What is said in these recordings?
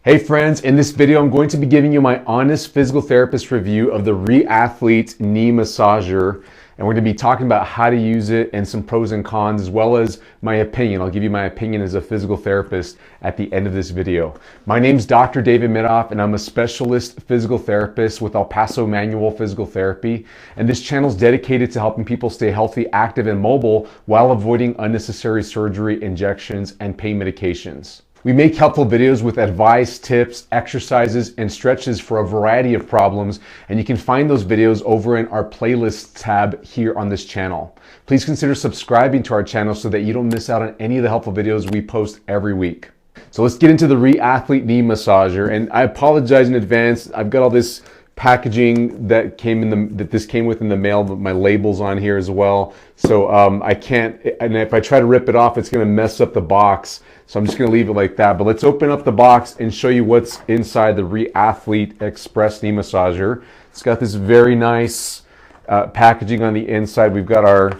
Hey friends, in this video I'm going to be giving you my honest physical therapist review of the REATHLETE Knee Massager, and we're going to be talking about how to use it and some pros and cons, as well as my opinion. I'll give you my opinion as a physical therapist at the end of this video. My name's Dr. David Midoff, and I'm a specialist physical therapist with Paso Manual Physical Therapy, and this channel is dedicated to helping people stay healthy, active, and mobile while avoiding unnecessary surgery, injections, and pain medications. We make helpful videos with advice, tips, exercises, and stretches for a variety of problems, and you can find those videos over in our playlists tab here on this channel. Please consider subscribing to our channel so that you don't miss out on any of the helpful videos we post every week. So let's get into the REATHLETE Knee Massager, and I apologize in advance. I've got all this packaging that this came with in the mail, but my label's on here as well. So I can't, and if I try to rip it off, it's going to mess up the box. So I'm just going to leave it like that. But let's open up the box and show you what's inside the REATHLETE XPRESS Knee Massager. It's got this very nice packaging on the inside. We've got our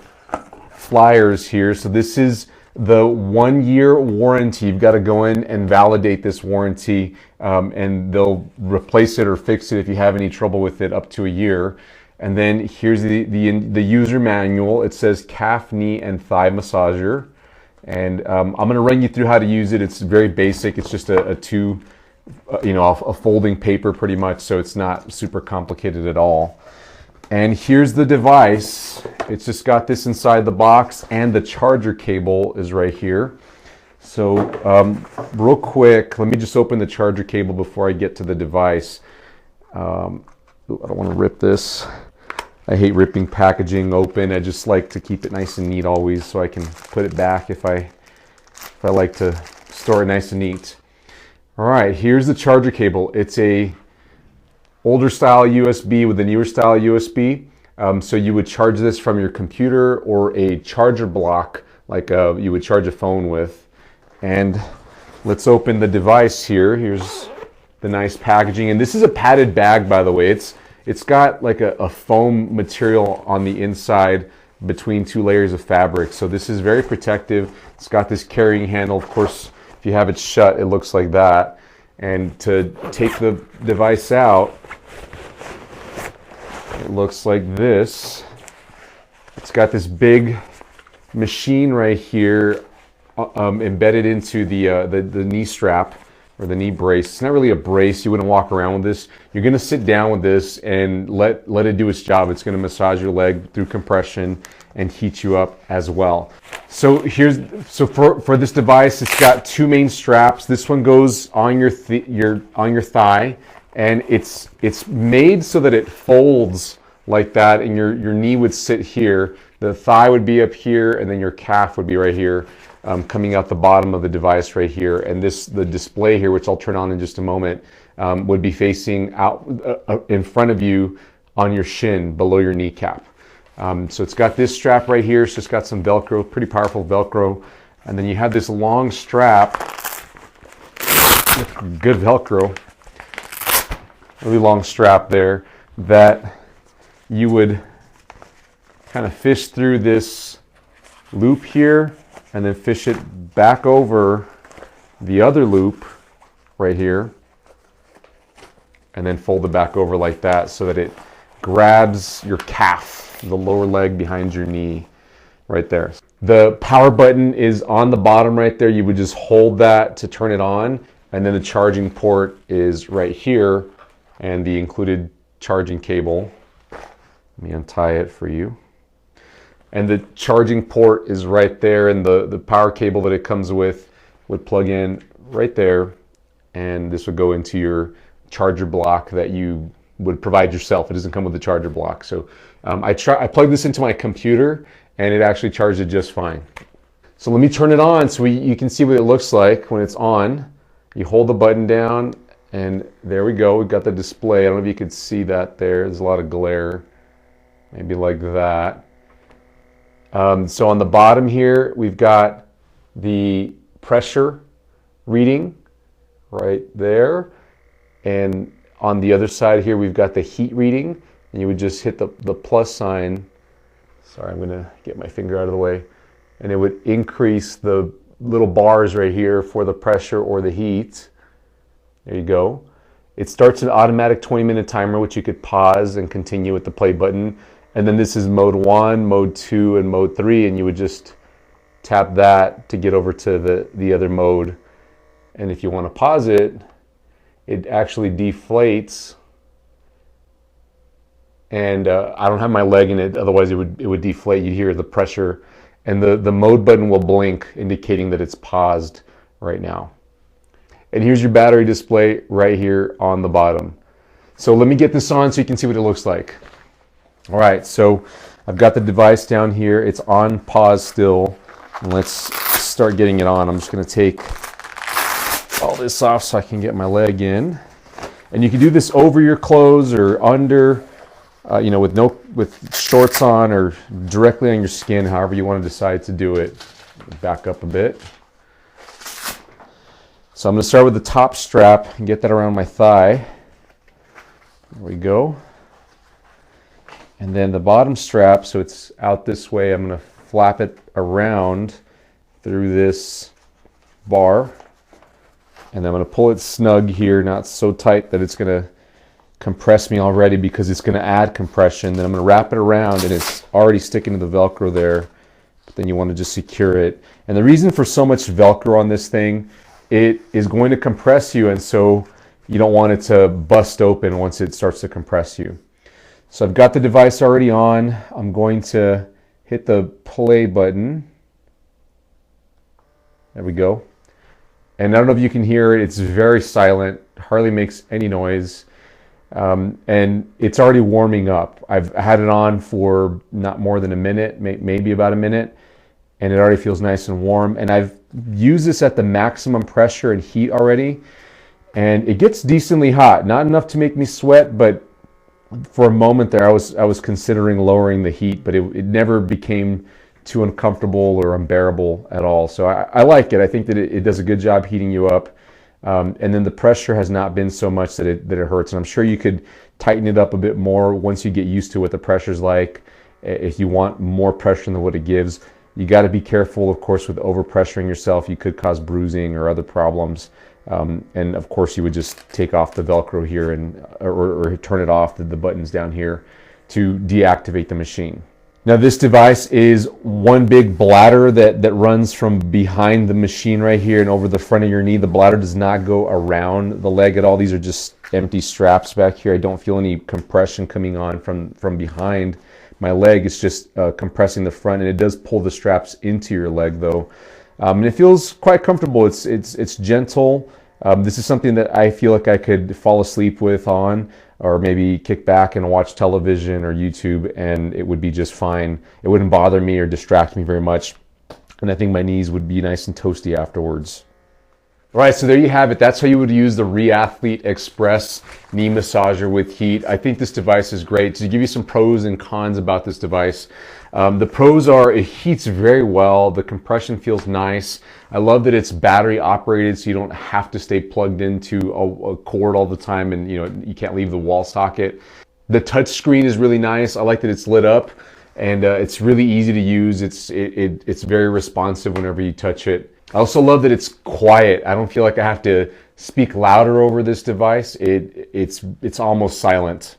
flyers here. So this is the 1-year warranty. You've got to go in and validate this warranty, and they'll replace it or fix it if you have any trouble with it up to a year. And then here's the user manual. It says calf, knee, and thigh massager. And I'm going to run you through how to use it. It's very basic. It's just a folding paper pretty much, so it's not super complicated at all. And here's the device. It's just got this inside the box, and the charger cable is right here. So real quick, let me just open the charger cable before I get to the device. I don't want to rip this. I hate ripping packaging open. I just like to keep it nice and neat always, so I can put it back if I like to store it nice and neat. All right, here's the charger cable. It's a older style USB with a newer style USB. So you would charge this from your computer or a charger block like you would charge a phone with. And let's open the device here. Here's the nice packaging. And this is a padded bag, by the way. It's got like a foam material on the inside between 2 layers of fabric. So this is very protective. It's got this carrying handle. Of course, if you have it shut, it looks like that. And to take the device out, it looks like this. It's got this big machine right here embedded into the knee strap or the knee brace. It's not really a brace. You wouldn't walk around with this. You're going to sit down with this and let it do its job. It's going to massage your leg through compression and heat you up as well. So for this device, it's got 2 main straps. This one goes on your thigh, and it's made so that it folds like that, and your knee would sit here. The thigh would be up here, and then your calf would be right here, coming out the bottom of the device right here. And the display here, which I'll turn on in just a moment, would be facing out in front of you on your shin below your kneecap. So it's got this strap right here. So it's got some Velcro, pretty powerful Velcro. And then you have this long strap, good Velcro, really long strap there, that you would kind of fish through this loop here and then fish it back over the other loop right here, and then fold it back over like that so that it grabs your calf, the lower leg behind your knee right there. The power button is on the bottom right there. You would just hold that to turn it on, and then the charging port is right here, and the included charging cable. Let me untie it for you. And the charging port is right there, and the power cable that it comes with would plug in right there, and this would go into your charger block that you would provide yourself. It doesn't come with the charger block. So I plugged this into my computer, and it actually charged it just fine. So let me turn it on so you can see what it looks like when it's on. You hold the button down, and there we go. We've got the display. I don't know if you could see that there. There's a lot of glare. Maybe like that. So on the bottom here, we've got the pressure reading right there. And on the other side here, we've got the heat reading. And you would just hit the plus sign. Sorry, I'm going to get my finger out of the way. And it would increase the little bars right here for the pressure or the heat. There you go. It starts an automatic 20-minute timer, which you could pause and continue with the play button. And then this is mode 1, mode 2, and mode 3, and you would just tap that to get over to the other mode. And if you want to pause it, it actually deflates. And I don't have my leg in it, otherwise it would deflate. You'd hear the pressure. And the mode button will blink, indicating that it's paused right now. And here's your battery display right here on the bottom. So let me get this on so you can see what it looks like. All right, so I've got the device down here. It's on pause still. And let's start getting it on. I'm just gonna take all this off so I can get my leg in. And you can do this over your clothes or under, you know, with shorts on or directly on your skin, however you want to decide to do it. Back up a bit. So I'm going to start with the top strap and get that around my thigh. There we go. And then the bottom strap, so it's out this way, I'm going to flap it around through this bar. And I'm going to pull it snug here, not so tight that it's going to compress me already, because it's going to add compression. Then I'm going to wrap it around, and it's already sticking to the Velcro there. But then you want to just secure it. And the reason for so much Velcro on this thing, it is going to compress you, and so you don't want it to bust open once it starts to compress you. So I've got the device already on. I'm going to hit the play button. There we go. And I don't know if you can hear it. It's very silent, hardly makes any noise. And it's already warming up. I've had it on for not more than a minute, maybe about a minute, and it already feels nice and warm. And I've used this at the maximum pressure and heat already, and it gets decently hot. Not enough to make me sweat, but for a moment there I was considering lowering the heat, but it never became too uncomfortable or unbearable at all. So I like it. I think that it does a good job heating you up. And then the pressure has not been so much that it hurts. And I'm sure you could tighten it up a bit more once you get used to what the pressure's like. If you want more pressure than what it gives, you got to be careful, of course, with overpressuring yourself. You could cause bruising or other problems. And of course, you would just take off the Velcro here or turn it off, the buttons down here, to deactivate the machine. Now this device is one big bladder that runs from behind the machine right here and over the front of your knee. The bladder does not go around the leg at all. These are just empty straps back here. I don't feel any compression coming on from behind my leg. It's just compressing the front, and it does pull the straps into your leg though. And it feels quite comfortable. It's gentle. This is something that I feel like I could fall asleep with on, or maybe kick back and watch television or YouTube, and it would be just fine. It wouldn't bother me or distract me very much, and I think my knees would be nice and toasty afterwards. All right, so there you have it. That's how you would use the REATHLETE XPRESS Knee Massager with heat. I think this device is great. To give you some pros and cons about this device, the pros are it heats very well. The compression feels nice. I love that it's battery operated, so you don't have to stay plugged into a cord all the time, and you can't leave the wall socket. The touch screen is really nice. I like that it's lit up, and it's really easy to use. It's very responsive whenever you touch it. I also love that it's quiet. I don't feel like I have to speak louder over this device. It's almost silent.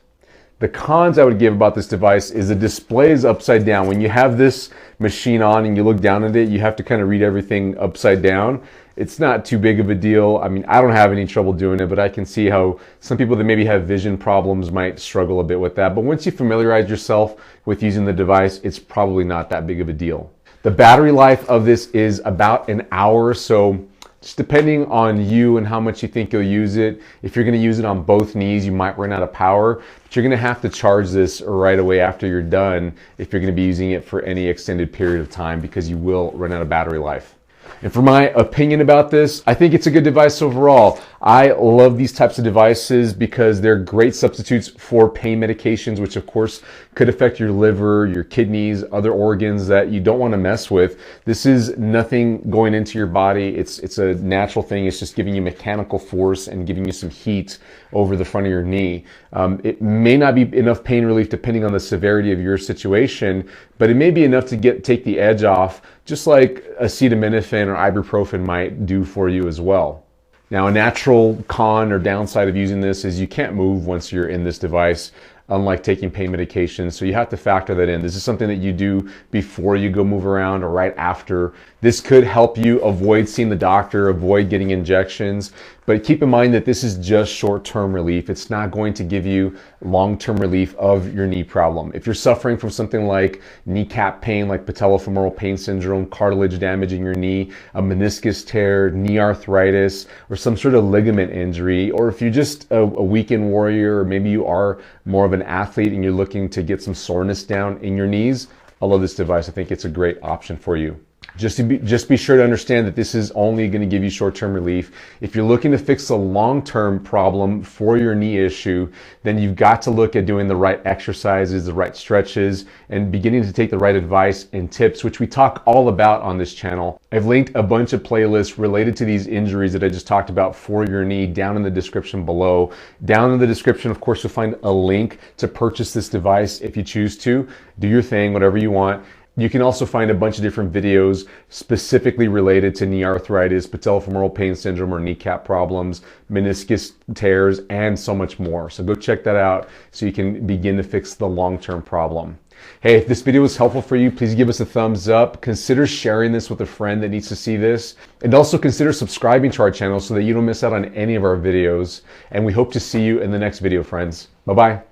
The cons I would give about this device is the display is upside down. When you have this machine on and you look down at it, you have to kind of read everything upside down. It's not too big of a deal. I mean, I don't have any trouble doing it, but I can see how some people that maybe have vision problems might struggle a bit with that. But once you familiarize yourself with using the device, it's probably not that big of a deal. The battery life of this is about an hour, so just depending on you and how much you think you'll use it. If you're going to use it on both knees, you might run out of power, but you're going to have to charge this right away after you're done if you're going to be using it for any extended period of time, because you will run out of battery life. And for my opinion about this, I think it's a good device overall. I love these types of devices because they're great substitutes for pain medications, which of course could affect your liver, your kidneys, other organs that you don't want to mess with. This is nothing going into your body. It's a natural thing. It's just giving you mechanical force and giving you some heat over the front of your knee. It may not be enough pain relief depending on the severity of your situation, but it may be enough to take the edge off, just like acetaminophen or ibuprofen might do for you as well. Now, a natural con or downside of using this is you can't move once you're in this device, unlike taking pain medications. So you have to factor that in. This is something that you do before you go move around or right after. This could help you avoid seeing the doctor, avoid getting injections, but keep in mind that this is just short-term relief. It's not going to give you long-term relief of your knee problem. If you're suffering from something like kneecap pain, like patellofemoral pain syndrome, cartilage damage in your knee, a meniscus tear, knee arthritis, or some sort of ligament injury, or if you're just a weekend warrior, or maybe you are more of an athlete and you're looking to get some soreness down in your knees, I love this device. I think it's a great option for you. Just be sure to understand that this is only going to give you short-term relief. If you're looking to fix a long-term problem for your knee issue, then you've got to look at doing the right exercises, the right stretches, and beginning to take the right advice and tips, which we talk all about on this channel. I've linked a bunch of playlists related to these injuries that I just talked about for your knee down in the description below. Down in the description, of course, you'll find a link to purchase this device if you choose to. Do your thing, whatever you want. You can also find a bunch of different videos specifically related to knee arthritis, patellofemoral pain syndrome, or kneecap problems, meniscus tears, and so much more. So go check that out so you can begin to fix the long-term problem. Hey, if this video was helpful for you, please give us a thumbs up. Consider sharing this with a friend that needs to see this. And also consider subscribing to our channel so that you don't miss out on any of our videos. And we hope to see you in the next video, friends. Bye-bye.